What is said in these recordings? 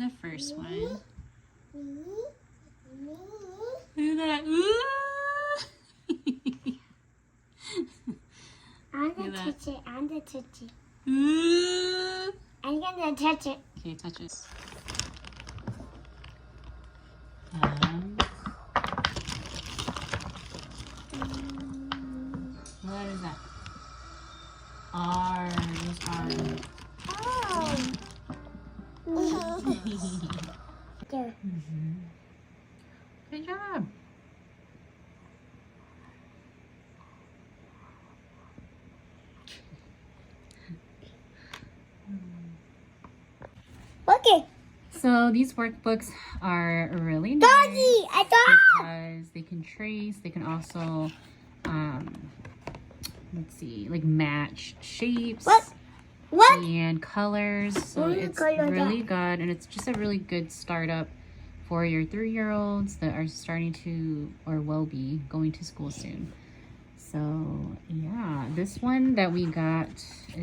the first one. Look at that. Ooh. I'm gonna touch it. I'm gonna touch it. Ooh. I'm gonna touch it. Okay, touch it. What is that? Arms. Oh. There. Good job. Okay. So these workbooks are really nice Doggy, I got. because they can trace. They can also, let's see, like match shapes. What? And colors. So it's really good, and it's just a really good startup for your 3-year-olds that are starting to or will be going to school soon. So yeah, this one that we got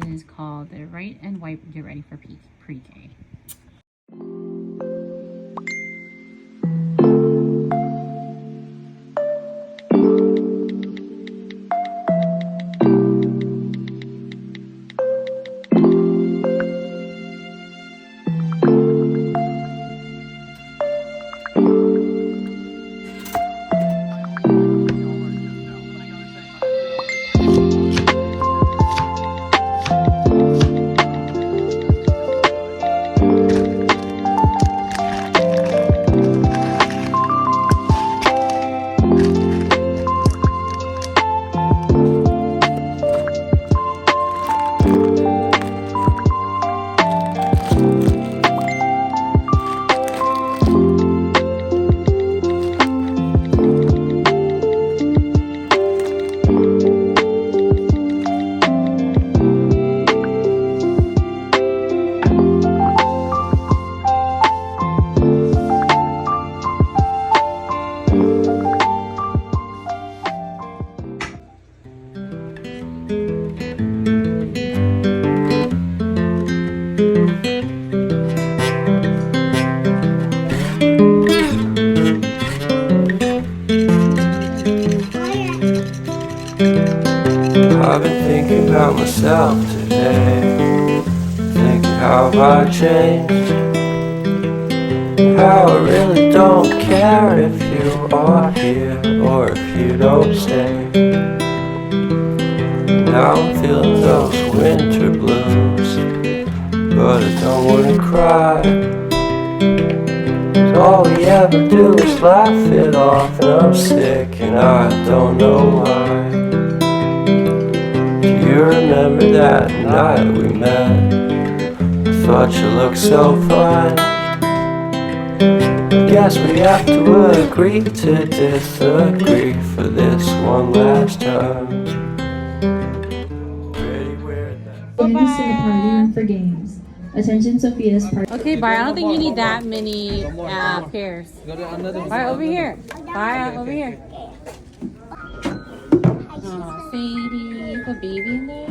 is called the Write and Wipe Get Ready for Pre-K. I've been thinking about myself today, thinking how have I changed, how I really don't care if you are here or if you don't stay. Now I'm feeling those winter blues, but I don't wanna cry, 'cause all we ever do is laugh it off, and I'm sick and I don't know why. You remember that night we met? I thought you looked so fine. I guess we have to agree to disagree for this one last time. Pretty weird that. Candice to the party room for games. Attention Sophia's party. Okay, Bar, I don't think you need that many pairs. Bar, over here. Bar, over here. Oh, Sadie, you have a baby in there?